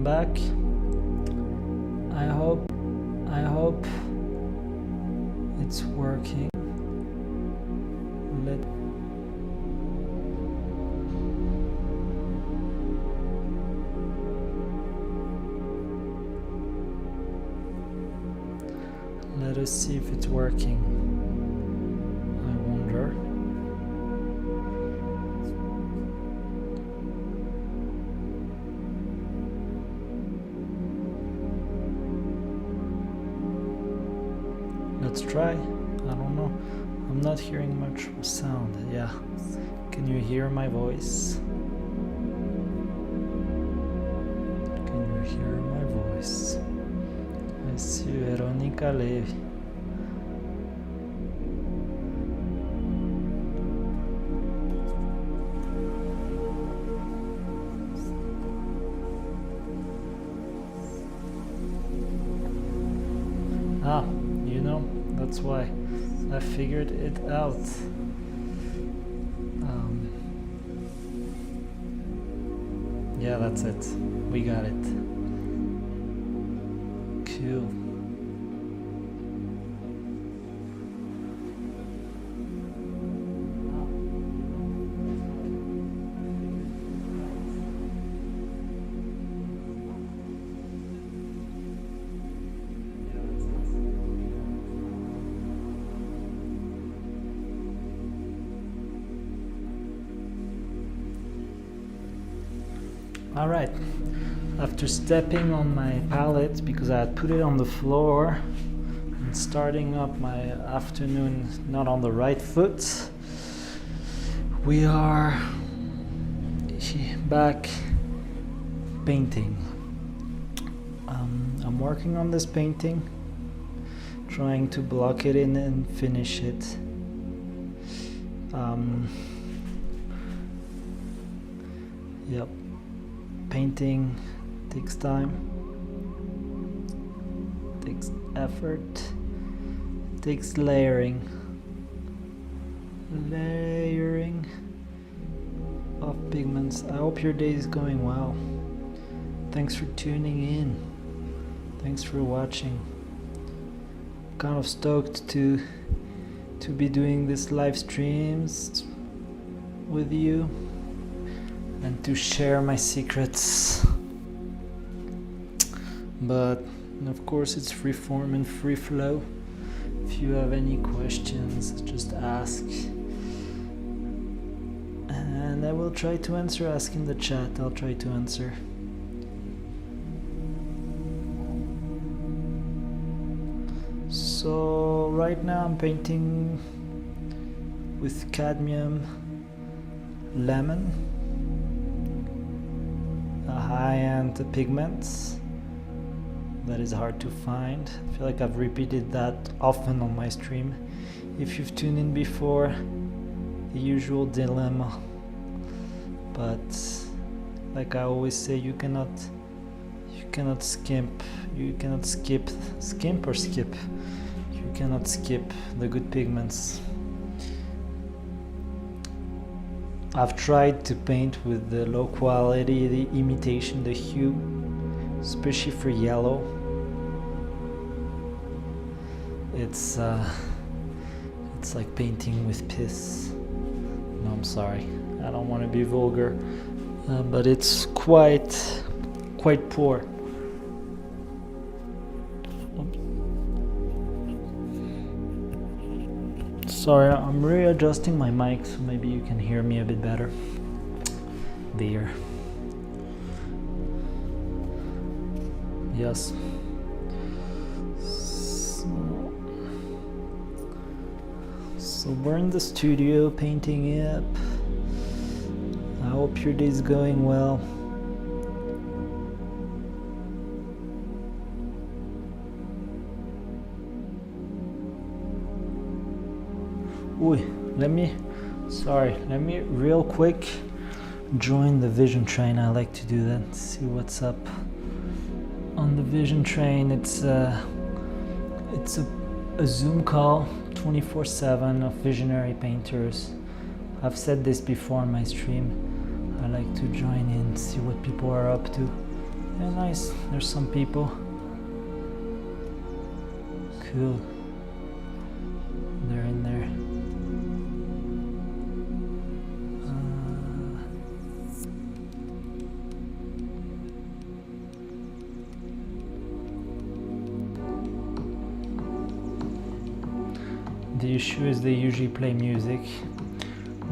I'm back. I hope it's working. Let us see if it's working. I wonder. Let's try. I don't know. I'm not hearing much sound. Yeah. Can you hear my voice? Can you hear my voice? I see Veronica Levi. Ah, you know, that's why I figured it out. Yeah, that's it. We got it. Cool. All right, after stepping on my pallet because I had put it on the floor and starting up my afternoon not on the right foot, we are back painting. I'm working on this painting, trying to block it in and finish it. Yep. Painting takes time, takes effort, takes layering of pigments. I hope your day is going well. Thanks for tuning in. Thanks for watching. Kind of stoked to be doing this live streams with you and to share my secrets, but of course it's free form and free flow. If you have any questions, just ask and I will try to answer. Ask in the chat, I'll try to answer. So right now I'm painting with cadmium lemon, high-end pigments that is hard to find. I feel like I've repeated that often on my stream. If you've tuned in before, the usual dilemma, but like I always say, you cannot skip the good pigments. I've tried to paint with the low quality, the imitation, the hue, especially for yellow. It's like painting with piss. No, I'm sorry, I don't want to be vulgar, but it's quite poor. Sorry, I'm readjusting my mic so maybe you can hear me a bit better. There. Yes. So we're in the studio painting up. I hope your day's going well. Let me real quick join the vision train. I like to do that, see what's up on the vision train. It's a Zoom call 24/7 of visionary painters. I've said this before on my stream. I like to join in, see what people are up to, Yeah, nice. There's some people. Cool. They're in there. The issue is they usually play music,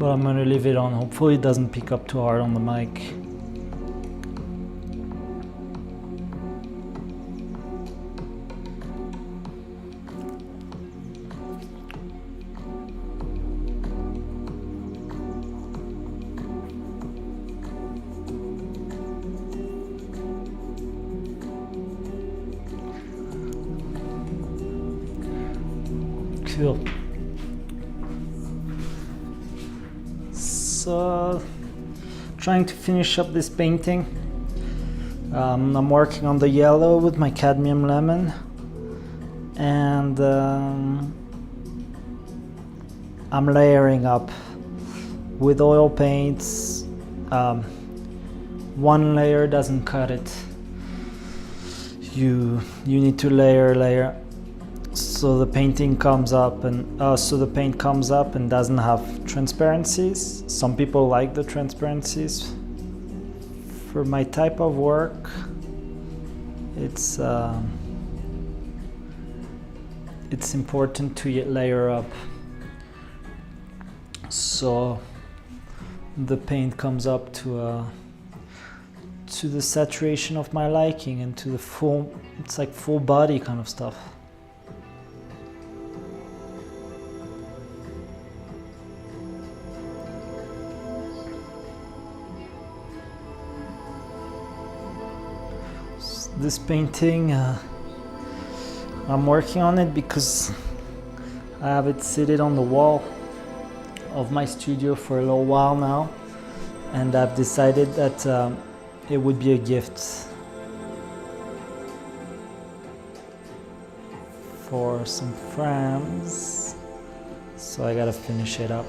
but I'm gonna leave it on. Hopefully it doesn't pick up too hard on the mic. Cool. So, trying to finish up this painting. I'm working on the yellow with my cadmium lemon, and I'm layering up with oil paints. One layer doesn't cut it. You need to layer. So the painting comes up and the paint comes up and doesn't have transparencies. Some people like the transparencies. For my type of work, it's important to layer up, so the paint comes up to the saturation of my liking and to the full, it's like full body kind of stuff. This painting, I'm working on it because I have it seated on the wall of my studio for a little while now, and I've decided that it would be a gift for some friends, so I gotta finish it up.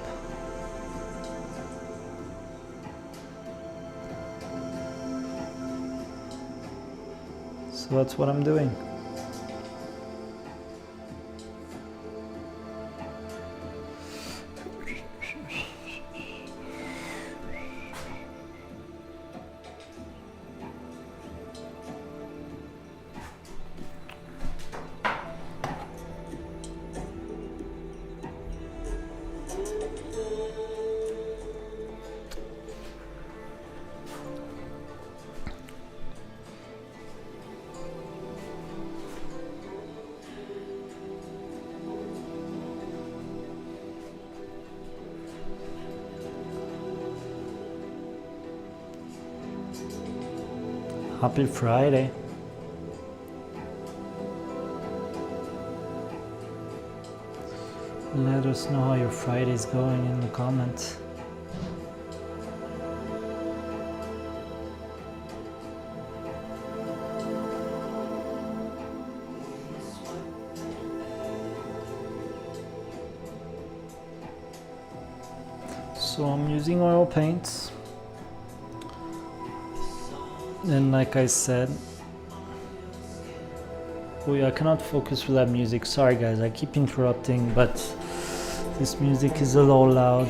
So that's what I'm doing. Happy Friday. Let us know how your Friday is going in the comments. So I'm using oil paints. And like I said, I cannot focus with that music. Sorry guys, I keep interrupting, but this music is a little loud.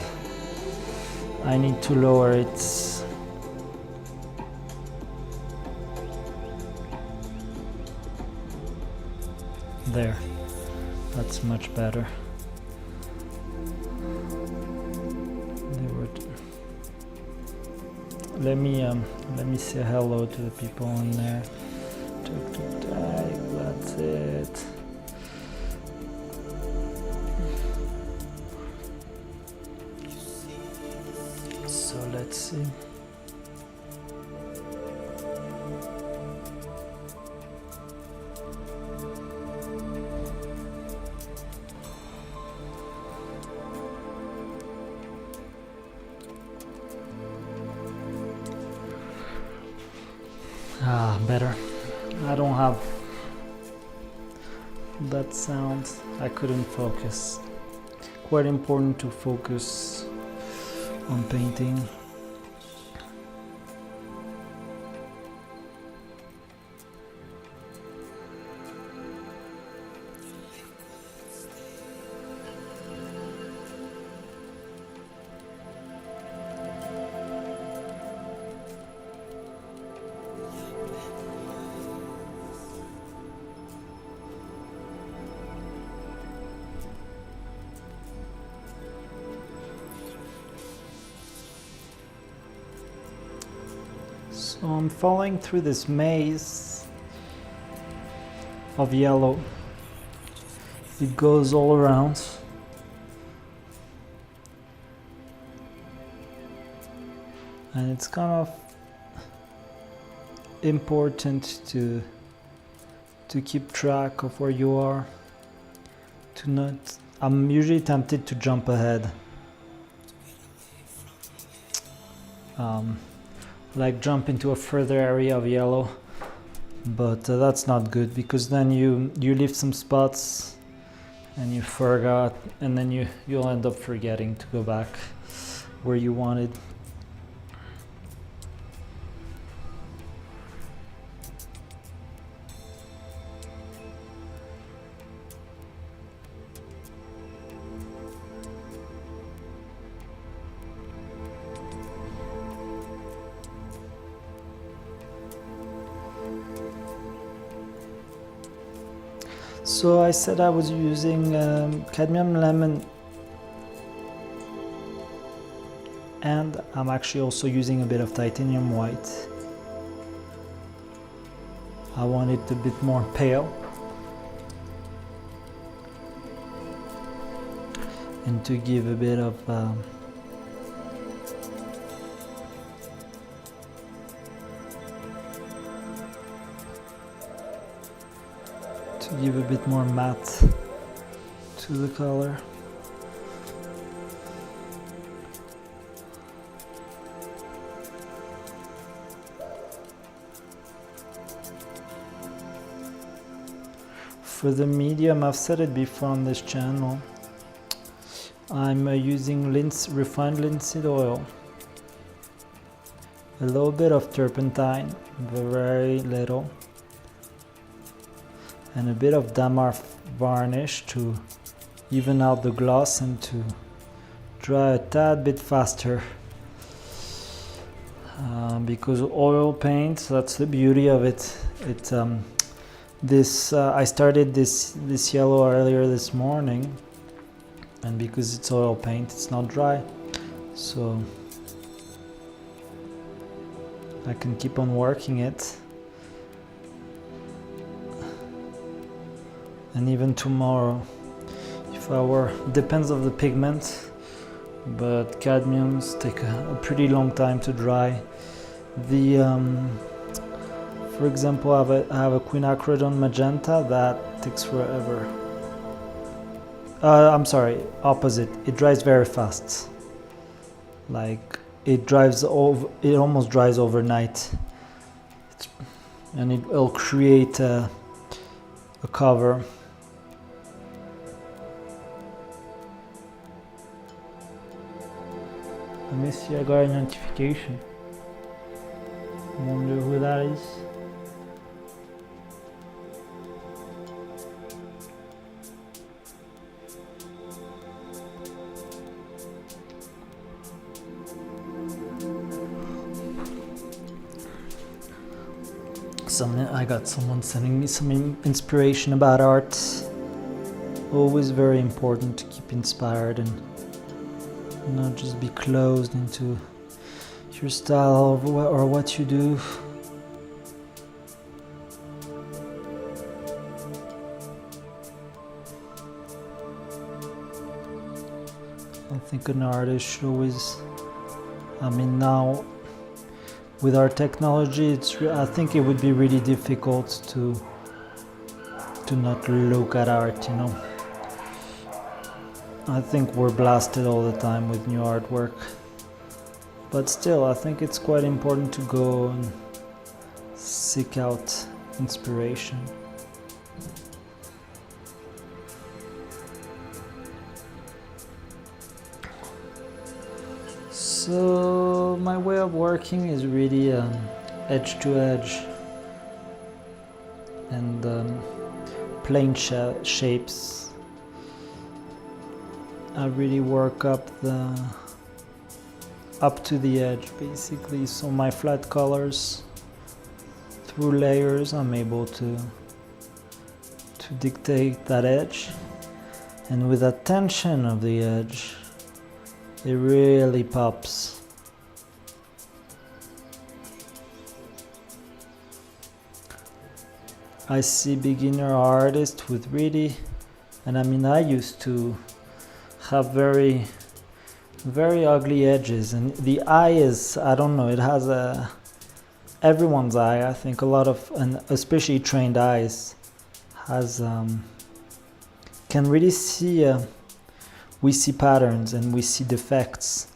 I need to lower it. There, that's much better. Let me say hello to the people in there. That's it. So let's see. Better. I don't have that sound. I couldn't focus. Quite important to focus on painting. So I'm following through this maze of yellow. It goes all around. And it's kind of important to keep track of where you are. I'm usually tempted to jump ahead. Like jump into a further area of yellow, but that's not good, because then you leave some spots and you forgot, and then you'll end up forgetting to go back where you wanted. So I said I was using cadmium lemon, and I'm actually also using a bit of titanium white. I want it a bit more pale, and to give a bit of give a bit more matte to the color. For the medium, I've said it before on this channel, I'm using refined linseed oil, a little bit of turpentine, very little, and a bit of damar varnish to even out the gloss and to dry a tad bit faster. Because oil paint, that's the beauty of it. I started this yellow earlier this morning, and because it's oil paint, it's not dry, so I can keep on working it. And even tomorrow, if I were, depends of the pigment, but cadmiums take a pretty long time to dry. For example, I have a quinacridone magenta that takes forever. I'm sorry, opposite. It dries very fast. Like it almost dries overnight, and it'll create a cover. Let me see, I got a notification. Wonder who that is. I got someone sending me some inspiration about art. Always very important to keep inspired and not just be closed into your style or what you do. I think an artist should always, now with our technology, I think it would be really difficult to not look at art, I think we're blasted all the time with new artwork, but still I think it's quite important to go and seek out inspiration. So my way of working is really edge to edge and plain shapes. I really work up to the edge basically, so my flat colors, through layers, I'm able to dictate that edge, and with that tension of the edge, it really pops. I see beginner artists with really, and I mean I used to have very ugly edges, and the eye is, I don't know, it has everyone's eye, I think a lot of, and especially trained eyes has can really see we see patterns and we see defects.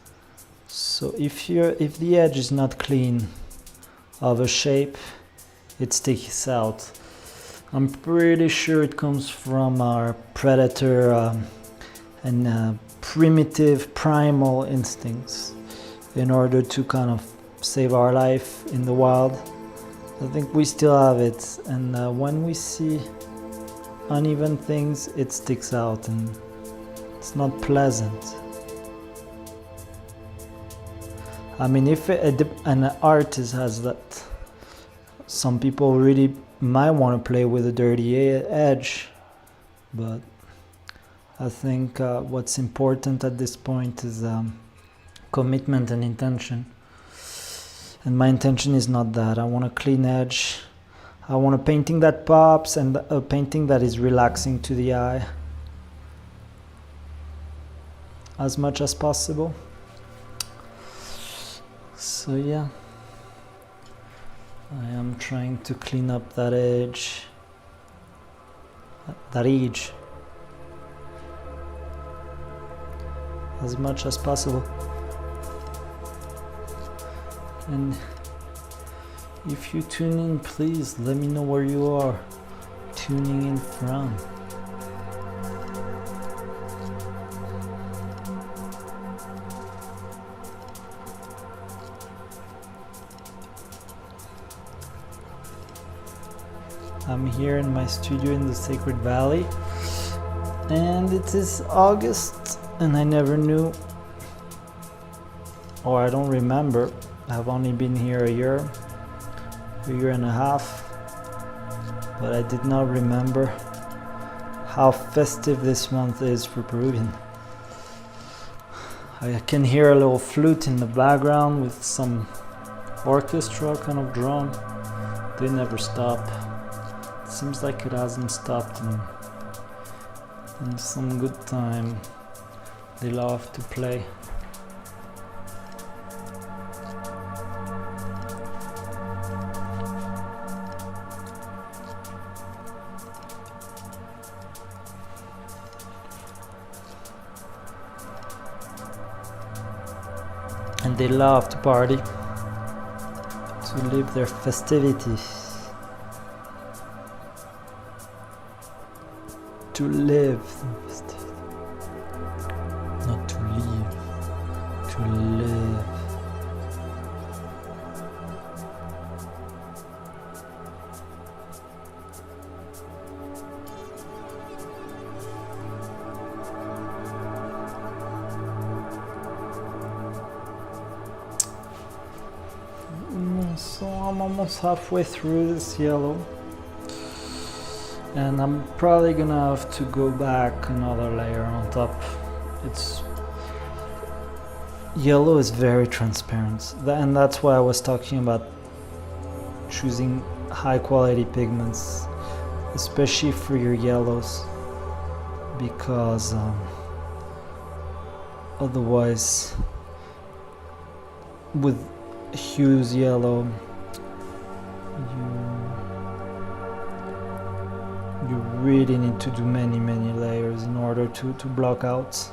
So if the edge is not clean of a shape, it sticks out. I'm pretty sure it comes from our predator and primitive primal instincts in order to kind of save our life in the wild. I think we still have it, and when we see uneven things, it sticks out and it's not pleasant. I mean, if an artist has that, some people really might want to play with a dirty edge, but I think what's important at this point is commitment and intention. And my intention is not that. I want a clean edge. I want a painting that pops and a painting that is relaxing to the eye as much as possible. So yeah, I am trying to clean up that edge, as much as possible. And if you tune in, please let me know where you are tuning in from. I'm here in my studio in the Sacred Valley, and it is August, and I never knew, or I don't remember. I've only been here a year and a half, but I did not remember how festive this month is for Peruvian. I can hear a little flute in the background with some orchestra kind of drum. They never stop. It seems like it hasn't stopped in some good time. They love to play. And they love to party, to live their festivities. To live, not to live, to live. So I'm almost halfway through this yellow, and I'm probably gonna have to go back another layer on top. It's yellow is very transparent, and that's why I was talking about choosing high quality pigments, especially for your yellows, because otherwise with hues yellow you really need to do many layers in order to block out.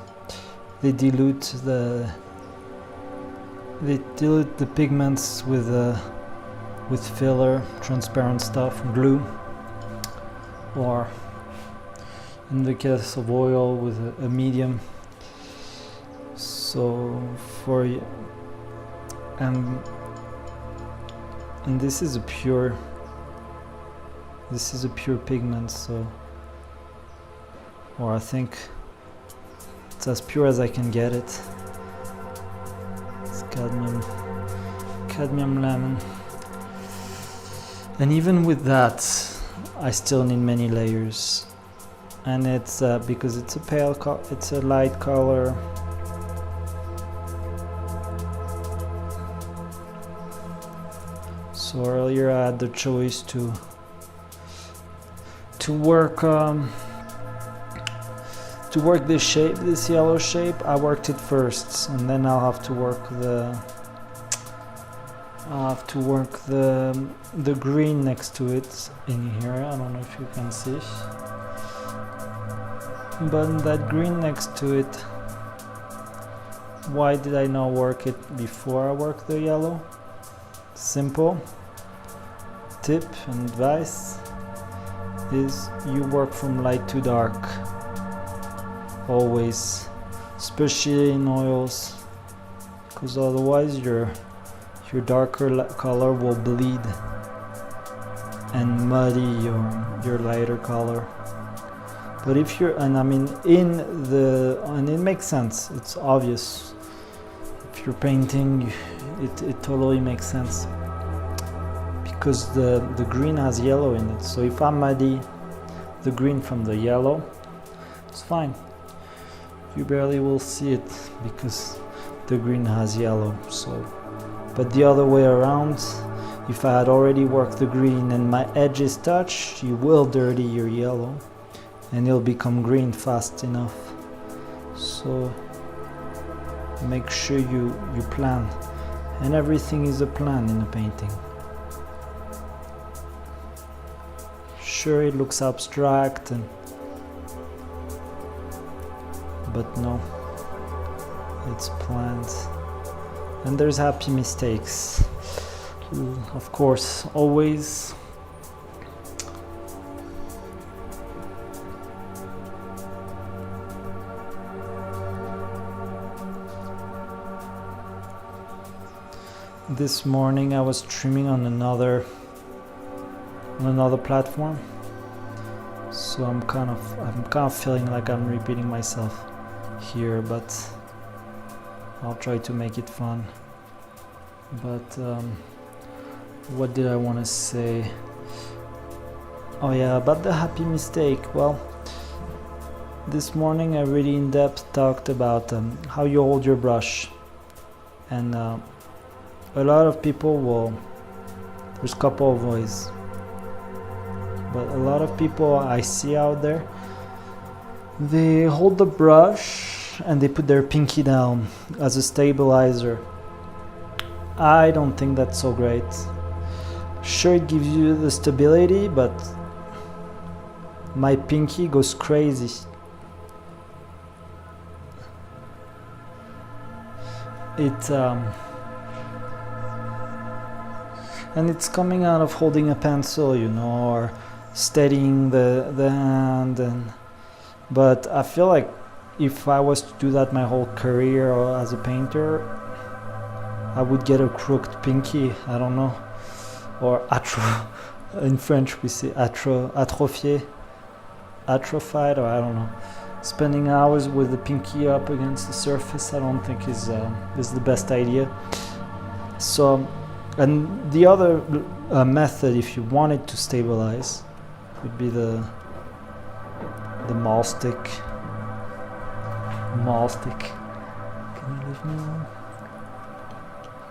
They dilute the pigments with filler, transparent stuff, glue, or in the case of oil with a medium. So for and this is a pure pigment, so, or I think it's as pure as I can get it. It's cadmium lemon, and even with that I still need many layers, and it's because it's it's a light color. So earlier I had the choice to to work this shape, this yellow shape, I worked it first, and then I'll have to work the green next to it in here. I don't know if you can see, but that green next to it, why did I not work it before I worked the yellow? Simple tip and advice is you work from light to dark always, especially in oils, because otherwise your darker color will bleed and muddy your lighter color. But if you're, and I mean and it makes sense, it's obvious, if you're painting it totally makes sense, because the green has yellow in it. So if I muddy the green from the yellow, it's fine, you barely will see it because the green has yellow. So, but the other way around, if I had already worked the green and my edges touch, you will dirty your yellow and it'll become green fast enough. So make sure you plan, and everything is a plan in a painting. Sure, it looks abstract, but no, it's planned. And there's happy mistakes, of course, always. This morning I was streaming on another platform, so I'm kind of feeling like I'm repeating myself here, but I'll try to make it fun. But what did I want to say? Oh yeah, about the happy mistake. Well, this morning I really in depth talked about how you hold your brush, and a lot of people will, there's a couple of ways, but a lot of people I see out there, they hold the brush and they put their pinky down as a stabilizer. I don't think that's so great. Sure, it gives you the stability, but my pinky goes crazy. And it's coming out of holding a pencil, you know, or steadying the hand, but I feel like if I was to do that my whole career or as a painter, I would get a crooked pinky, I don't know, or in French we say atrophied, or I don't know. Spending hours with the pinky up against the surface, I don't think is the best idea. So, and the other method, if you wanted to stabilize, would be the maul stick. Maul stick. Can you leave me alone?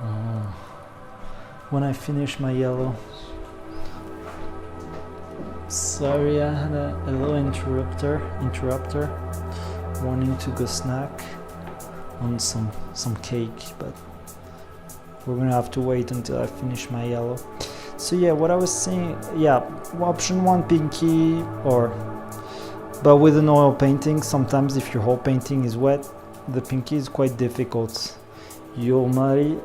Oh. When I finish my yellow. Sorry, I had a little interrupter wanting to go snack on some cake, but we're gonna have to wait until I finish my yellow. So yeah, what I was saying, yeah, option one, pinky, but with an oil painting, sometimes if your whole painting is wet, the pinky is quite difficult. You'll muddy,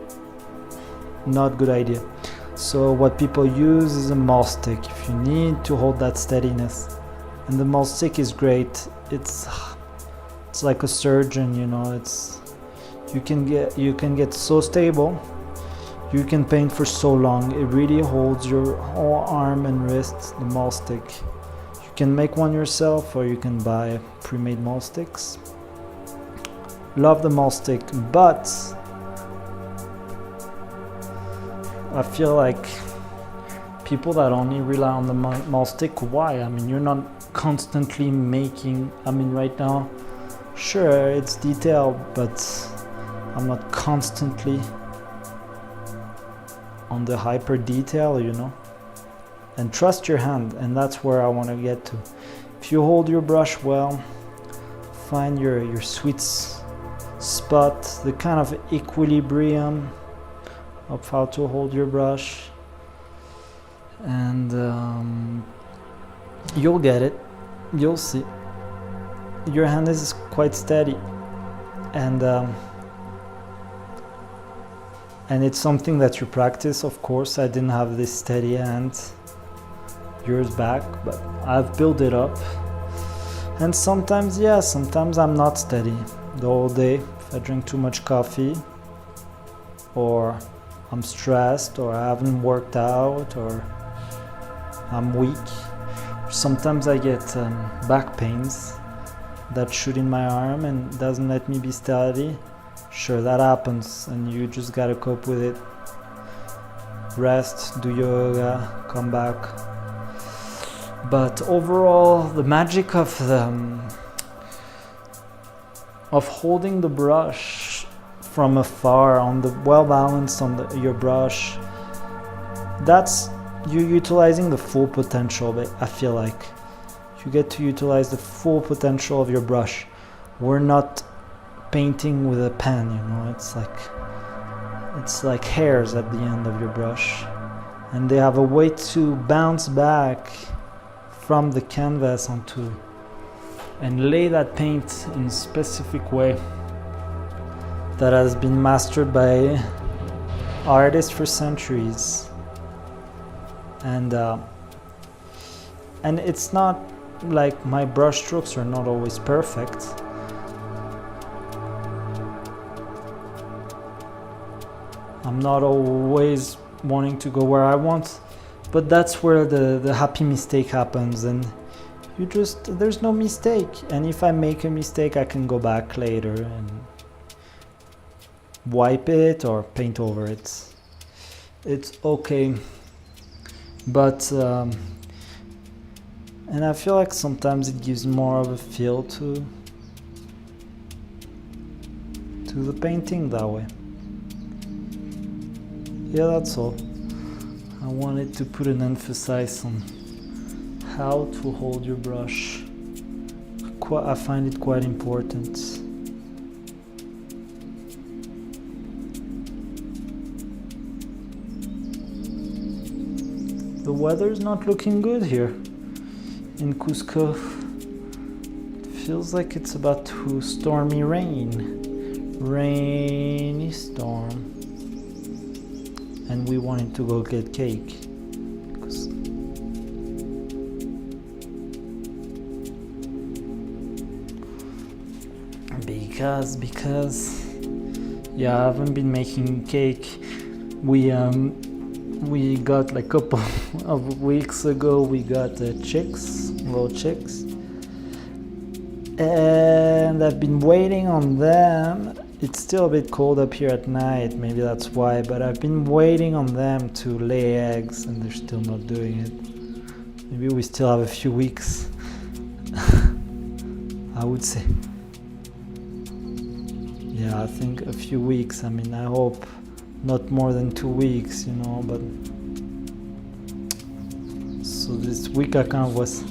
not good idea. So what people use is a maul stick if you need to hold that steadiness, and the maul stick is great. It's like a surgeon, you know. You can get so stable. You can paint for so long. It really holds your whole arm and wrist, the maul stick. You can make one yourself, or you can buy pre-made maul sticks. Love the maul stick, but I feel like people that only rely on the maul stick, why? I mean, you're not constantly making, I mean, right now, sure, it's detailed, but I'm not constantly on the hyper detail, you know. and trust your hand, and that's where I want to get to. If you hold your brush well, find your sweet spot, the kind of equilibrium of how to hold your brush, and you'll get it. You'll see. Your hand is quite steady, and it's something that you practice. Of course, I didn't have this steady hand years back, but I've built it up. And sometimes I'm not steady the whole day. If I drink too much coffee, or I'm stressed, or I haven't worked out, or I'm weak. Sometimes I get back pains that shoot in my arm and doesn't let me be steady. Sure, that happens, and you just gotta cope with it. Rest, do yoga, come back. But overall, the magic of holding the brush from afar, on the well balanced on your brush, that's you utilizing the full potential. But I feel like you get to utilize the full potential of your brush. We're not painting with a pen, you know. It's like hairs at the end of your brush, and they have a way to bounce back from the canvas onto and lay that paint in a specific way that has been mastered by artists for centuries. And it's not like my brush strokes are not always perfect. I'm not always wanting to go where I want, but that's where the happy mistake happens, and there's no mistake. And if I make a mistake, I can go back later and wipe it or paint over it. It's okay. But and I feel like sometimes it gives more of a feel to the painting that way. Yeah, that's all. I wanted to put an emphasis on how to hold your brush. I find it quite important. The weather's not looking good here in Cusco. It feels like it's about to stormy rainy storm. And we wanted to go get cake. Because yeah, I haven't been making cake. We got like a couple of weeks ago, we got little chicks, and I've been waiting on them. It's still a bit cold up here at night, maybe that's why, but I've been waiting on them to lay eggs, and they're still not doing it. Maybe we still have a few weeks. I would say. Yeah, I think a few weeks. I mean, I hope not more than 2 weeks, you know, but so this week I was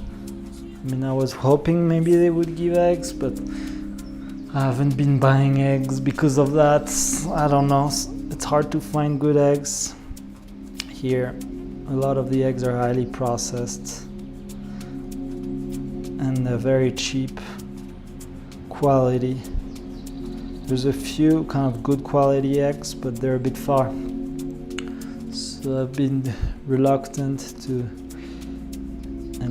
hoping maybe they would give eggs, but I haven't been buying eggs because of that. I don't know, it's hard to find good eggs here. A lot of the eggs are highly processed and they're very cheap quality. There's a few kind of good quality eggs, but they're a bit far. So I've been reluctant to.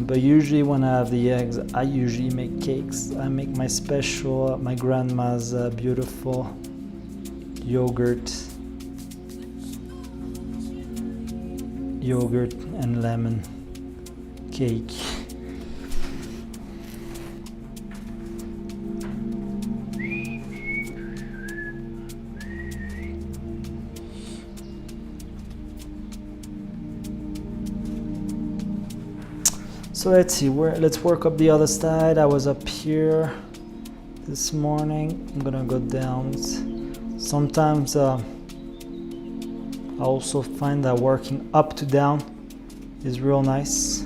But usually when I have the eggs, I usually make cakes. I make my special, my grandma's beautiful yogurt and lemon cake. So let's see, let's work up the other side. I was up here this morning. I'm gonna go down. Sometimes I also find that working up to down is real nice.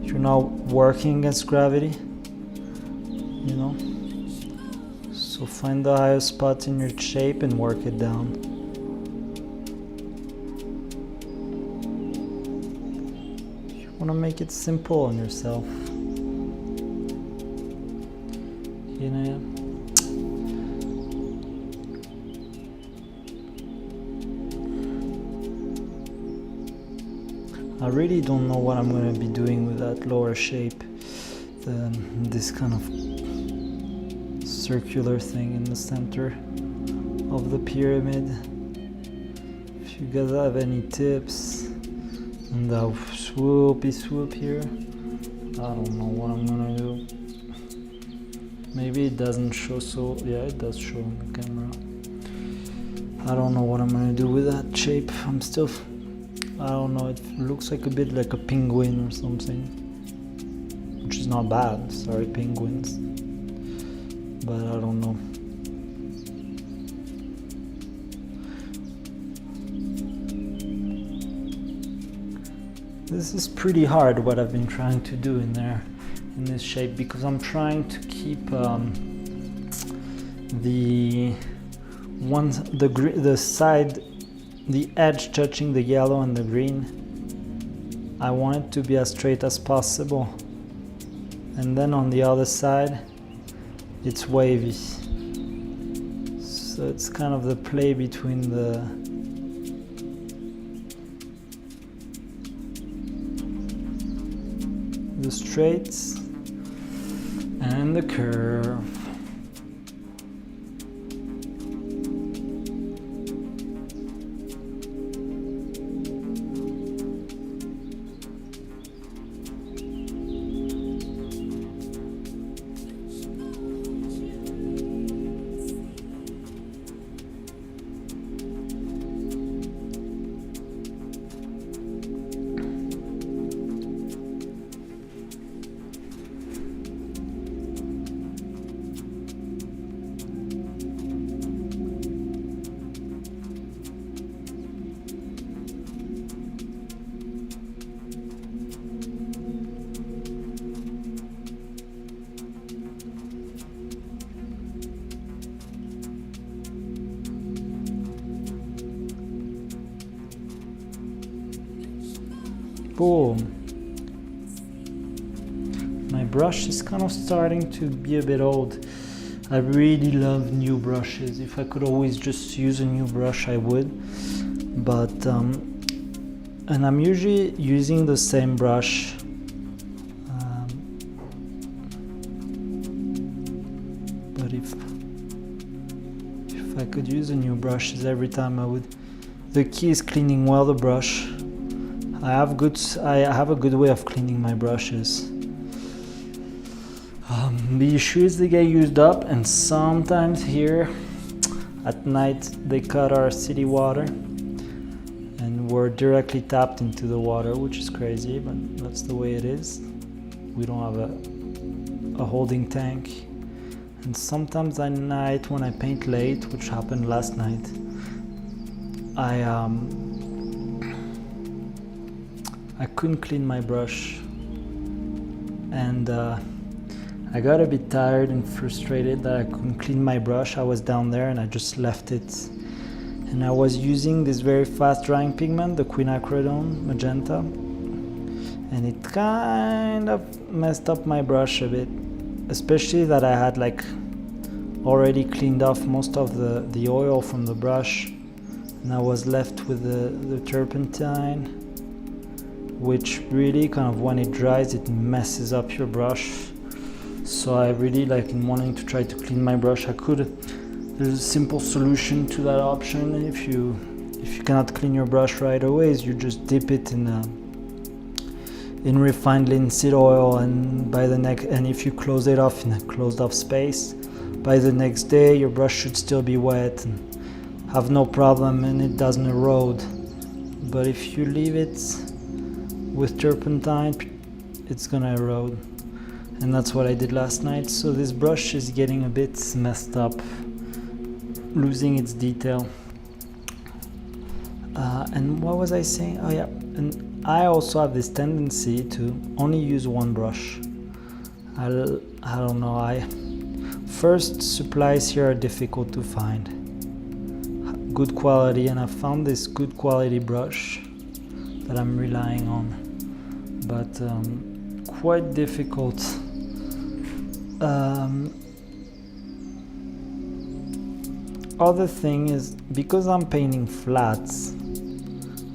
You're not working against gravity, you know. So find the highest spot in your shape and work it down. You want to make it simple on yourself, you know. I really don't know what I'm going to be doing with that lower shape, this kind of circular thing in the center of the pyramid. If you guys have any tips on the swoopy swoop here, I don't know what I'm going to do. Maybe it doesn't show, so yeah, it does show on the camera. I don't know what I'm going to do with that shape. I don't know, it looks like a bit like a penguin or something, which is not bad, sorry penguins, but I don't know. This is pretty hard what I've been trying to do in there, in this shape, because I'm trying to keep the edge touching the yellow and the green. I want it to be as straight as possible, and then on the other side it's wavy, so it's kind of the play between the straights and the curve. Boom. My brush is kind of starting to be a bit old. I really love new brushes. If I could always just use a new brush, I would. But and I'm usually using the same brush. But if I could use a new brushes every time, I would. The key is cleaning well the brush. I have a good way of cleaning my brushes. The issue is they get used up, and sometimes here at night they cut our city water and we're directly tapped into the water, which is crazy, but that's the way it is. We don't have a holding tank, and sometimes at night when I paint late, which happened last night, I couldn't clean my brush, and I got a bit tired and frustrated that I couldn't clean my brush. I was down there and I just left it, and I was using this very fast drying pigment, the quinacridone magenta, and it kind of messed up my brush a bit, especially that I had like already cleaned off most of the oil from the brush, and I was left with the turpentine, which really kind of, when it dries, it messes up your brush. So I really like, in wanting to try to clean my brush, there's a simple solution to that option. If you cannot clean your brush right away, is you just dip it in refined linseed oil, and and if you close it off in a closed off space, by the next day your brush should still be wet and have no problem, and it doesn't erode. But if you leave it with turpentine, it's gonna erode, and that's what I did last night. So this brush is getting a bit messed up, losing its detail. And what was I saying? Oh yeah, and I also have this tendency to only use one brush. I don't know, first, supplies here are difficult to find. Good quality, and I found this good quality brush that I'm relying on, but quite difficult. Other thing is, because I'm painting flats,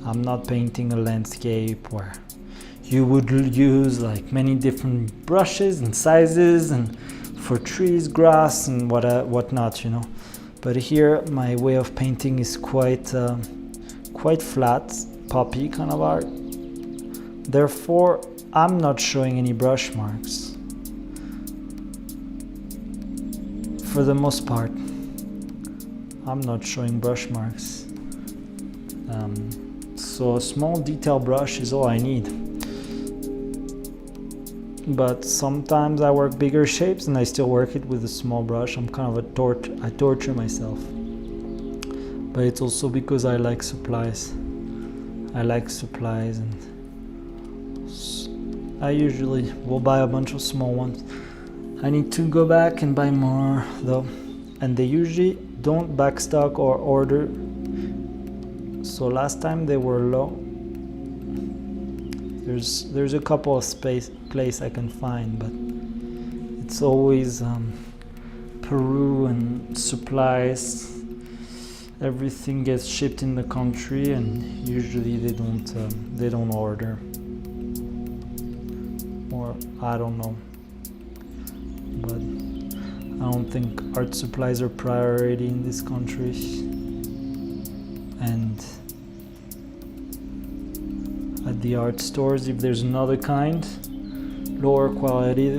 I'm not painting a landscape where you would use like many different brushes and sizes and for trees, grass and whatnot, you know. But here my way of painting is quite flat, poppy kind of art. Therefore, I'm not showing any brush marks for the most part. I'm not showing brush marks. So a small detail brush is all I need. But sometimes I work bigger shapes and I still work it with a small brush. I'm kind of I torture myself. But it's also because I like supplies. And I usually will buy a bunch of small ones. I need to go back and buy more though. And they usually don't backstock or order. So last time they were low. There's a couple of place I can find, but it's always Peru and supplies. Everything gets shipped in the country, and usually they don't order, or I don't know. But I don't think art supplies are priority in this country, and at the art stores, if there's another kind, lower quality,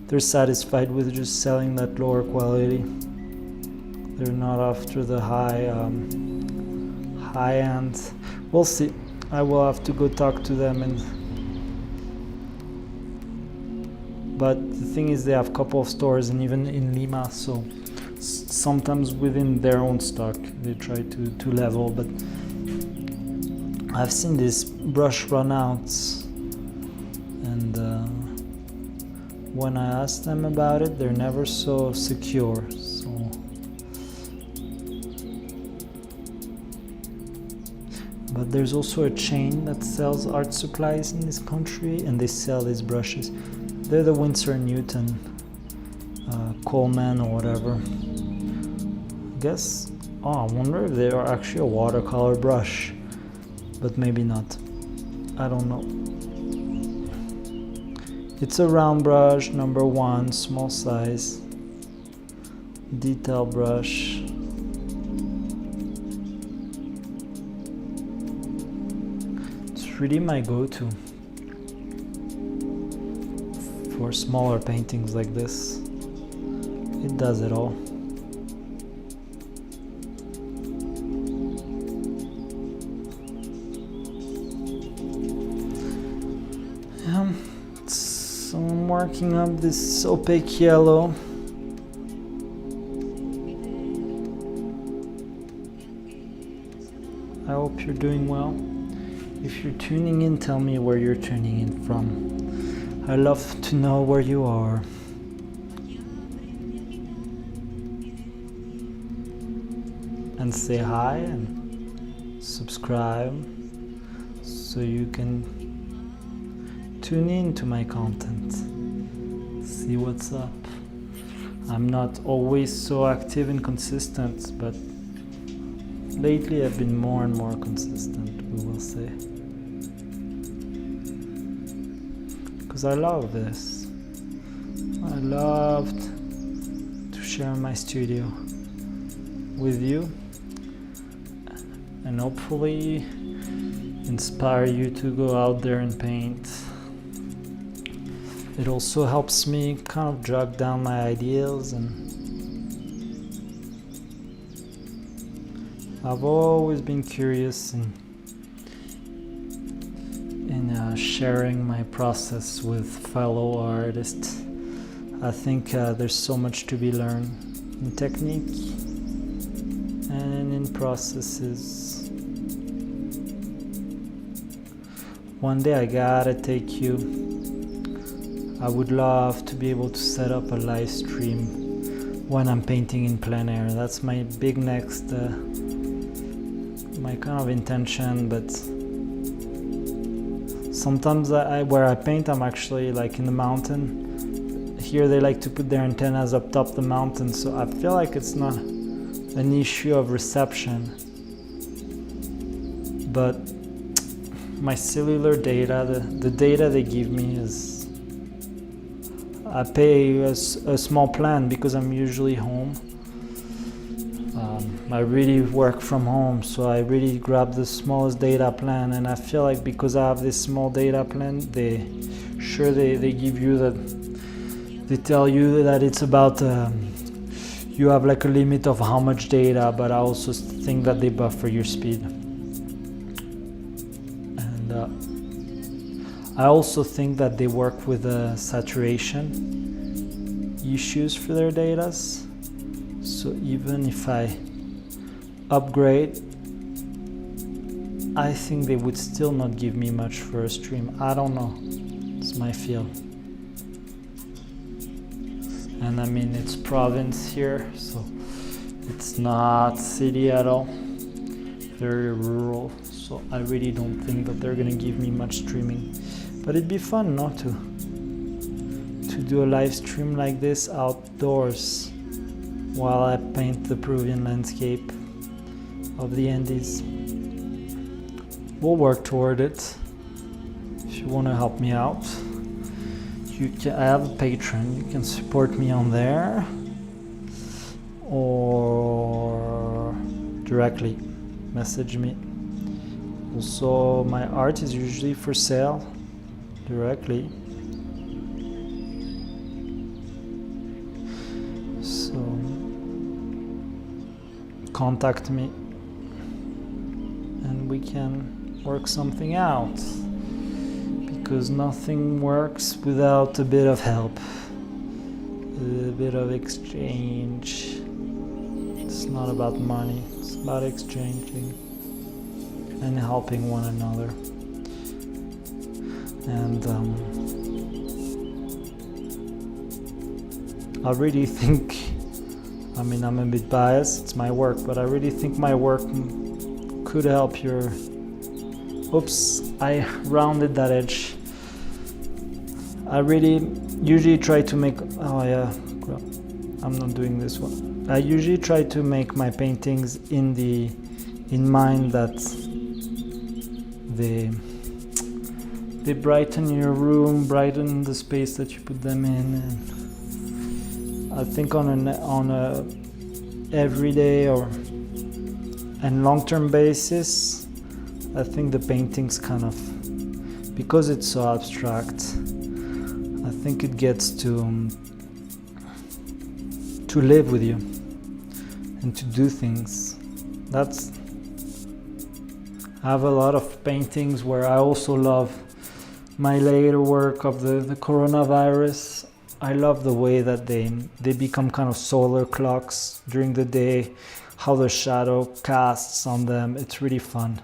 they're satisfied with just selling that lower quality. They're not after the high end. We'll see. I will have to go talk to them, but the thing is, they have a couple of stores, and even in Lima, so sometimes within their own stock they try to level. But I've seen this brush run out, and when I ask them about it, they're never so secure. So, but there's also a chain that sells art supplies in this country, and they sell these brushes. They're the Winsor & Newton, Coleman or whatever. I guess. I wonder if they are actually a watercolor brush. But maybe not. I don't know. It's a round brush, number 1, small size. Detail brush. It's really my go-to for smaller paintings like this. It does it all. So I'm working up this opaque yellow. I hope you're doing well. If you're tuning in, tell me where you're tuning in from. I love to know where you are. And say hi and subscribe so you can tune in to my content, see what's up. I'm not always so active and consistent, but lately I've been more and more consistent, we will say. Because I love this. I loved to share my studio with you and hopefully inspire you to go out there and paint. It also helps me kind of jot down my ideas, and I've always been curious in sharing my process with fellow artists. I think there's so much to be learned in technique and in processes. one day I gotta take you. I would love to be able to set up a live stream when I'm painting in plein air. That's my big next, my kind of intention. But sometimes where I paint, I'm actually like in the mountain. Here they like to put their antennas up top the mountain, so I feel like it's not an issue of reception. But my cellular data, the data they give me is, I pay a small plan because I'm usually home. I really work from home, so I really grab the smallest data plan, and I feel like because I have this small data plan, they give you that, they tell you that it's about, you have like a limit of how much data, but I also think that they buffer your speed. And I also think that they work with saturation issues for their data. So even if I upgrade, I think they would still not give me much for a stream. I don't know. It's my feel. And I mean, it's province here, so it's not city at all. Very rural. So I really don't think that they're gonna give me much streaming. But it'd be fun, no, to do a live stream like this outdoors while I paint the Peruvian landscape of the Andes. We'll work toward it. If you want to help me out, I have a Patreon. You can support me on there or directly message me. Also, my art is usually for sale directly. So contact me and we can work something out, because nothing works without a bit of help, a bit of exchange. It's not about money, it's about exchanging and helping one another. And I really think, I mean, I'm a bit biased, it's my work, but I really think my work could help your... Oops, I rounded that edge. I really usually try to make... Oh yeah, I'm not doing this one. I usually try to make my paintings in mind that they brighten your room, brighten the space that you put them in. And I think on a everyday and long-term basis, I think the paintings kind of, because it's so abstract, I think it gets to live with you and to do things. I have a lot of paintings where I also love my later work of the coronavirus. I love the way that they become kind of solar clocks during the day, how the shadow casts on them. It's really fun.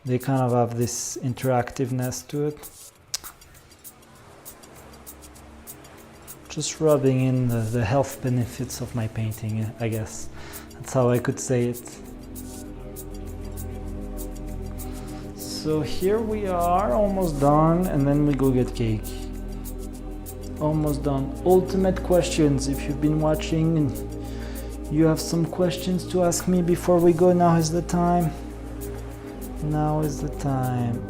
They kind of have this interactiveness to it. Just rubbing in the health benefits of my painting, I guess. That's how I could say it. So here we are, almost done, and then we go get cake. Almost done. Ultimate questions. If you've been watching and you have some questions to ask me before we go, now is the time. Now is the time.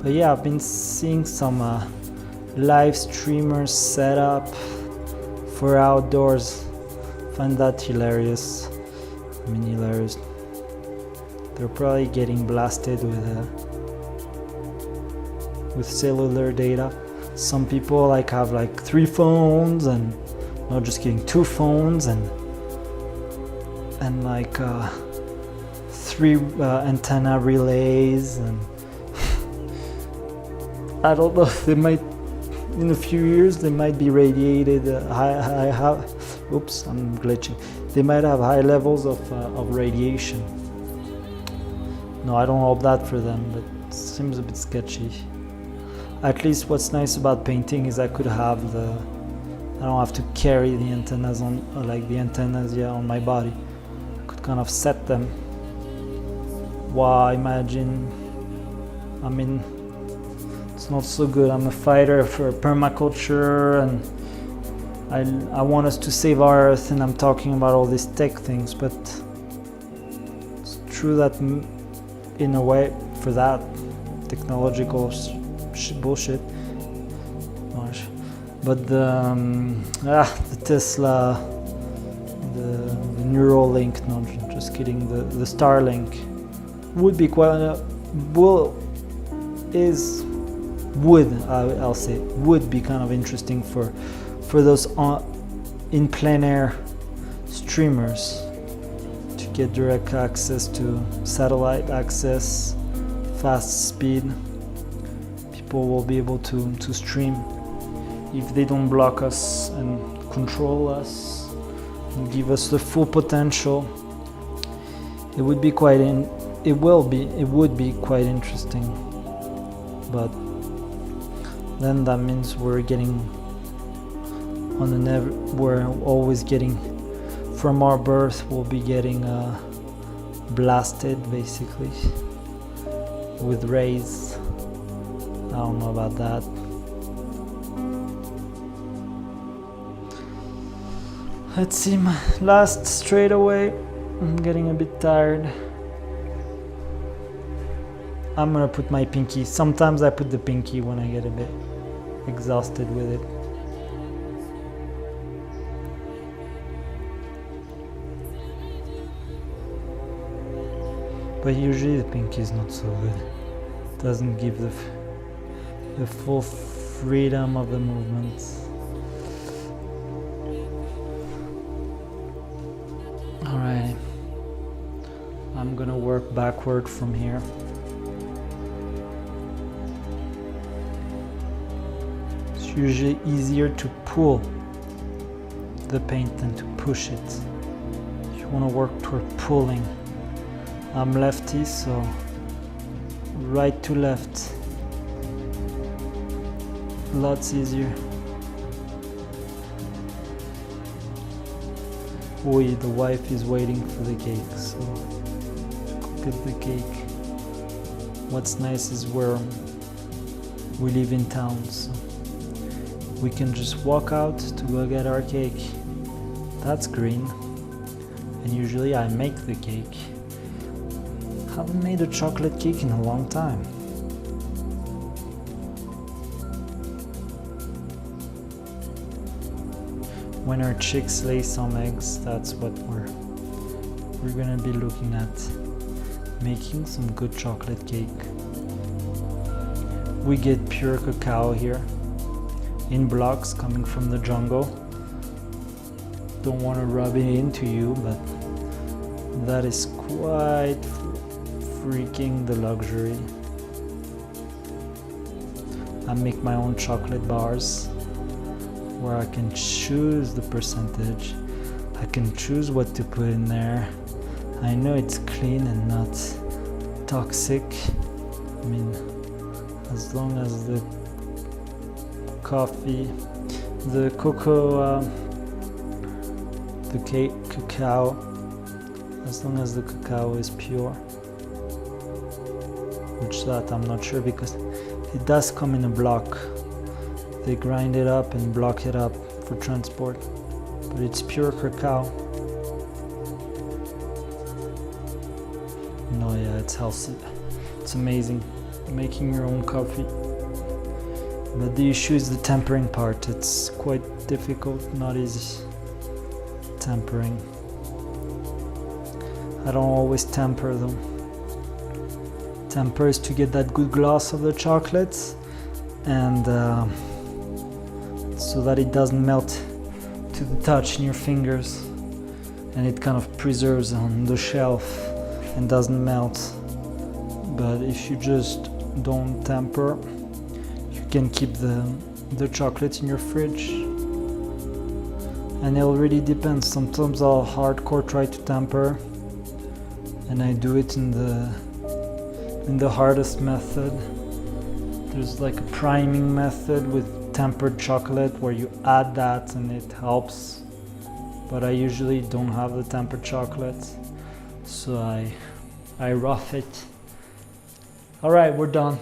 But yeah, I've been seeing some live streamers set up for outdoors. Find that hilarious. I mean, hilarious. They're probably getting blasted with cellular data. Some people have 3 phones, and no, just kidding, 2 phones and 3 antenna relays, and I don't know, they might, in a few years, they might be radiated oops, I'm glitching. They might have high levels of radiation. No, I don't hope that for them, but it seems a bit sketchy. At least what's nice about painting is I could have I don't have to carry the antennas on, or like the antennas, on my body. I could kind of set them. Wow, it's not so good. I'm a fighter for permaculture, and I want us to save our earth, and I'm talking about all these tech things, but it's true that in a way, for that technological bullshit, but the Tesla, the Neuralink, no, just kidding, the Starlink would be quite would be kind of interesting for those in plein air streamers to get direct access to satellite access, fast speed. People will be able to stream if they don't block us and control us and give us the full potential. It would be quite it would be quite interesting, but then that means we're always getting from our birth, we'll be getting blasted basically with rays. I don't know about that. Let's see my last straightaway. I'm getting a bit tired. I'm gonna put my pinky. Sometimes I put the pinky when I get a bit exhausted with it. But usually the pinky is not so good. It doesn't give the full freedom of the movements. Alright, I'm gonna work backward from here. It's usually easier to pull the paint than to push it. If you want to work toward pulling, I'm lefty, so right to left, lots easier. Oi, the wife is waiting for the cake, so look at the cake. What's nice is we live in town, so we can just walk out to go get our cake. That's green, and usually I make the cake. Haven't made a chocolate cake in a long time. When our chicks lay some eggs, that's what we're gonna be looking at, making some good chocolate cake. We get pure cacao here in blocks coming from the jungle. Don't want to rub it into you, but that is quite freaking the luxury. I make my own chocolate bars where I can choose the percentage. I can choose what to put in there. I know it's clean and not toxic. I mean, as long as the coffee, the cocoa, the cacao, as long as the cacao is pure. Which that I'm not sure, because it does come in a block. They grind it up and block it up for transport, but it's pure cacao. No, yeah, it's healthy. It's amazing making your own coffee. But the issue is the tempering part. It's quite difficult, not easy. Tempering. I don't always temper though. Temper is to get that good gloss of the chocolate, and so that it doesn't melt to the touch in your fingers, and it kind of preserves on the shelf and doesn't melt. But if you just don't temper, you can keep the chocolate in your fridge. And it really depends. Sometimes I'll hardcore try to temper, and I do it in the in the hardest method. There's like a priming method with tempered chocolate where you add that and it helps, but I usually don't have the tempered chocolate, so I rough it. All right, we're done.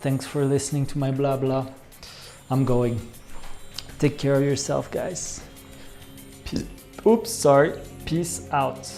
Thanks for listening to my blah blah. I'm going. Take care of yourself, guys. Peace. Oops, sorry. Peace out.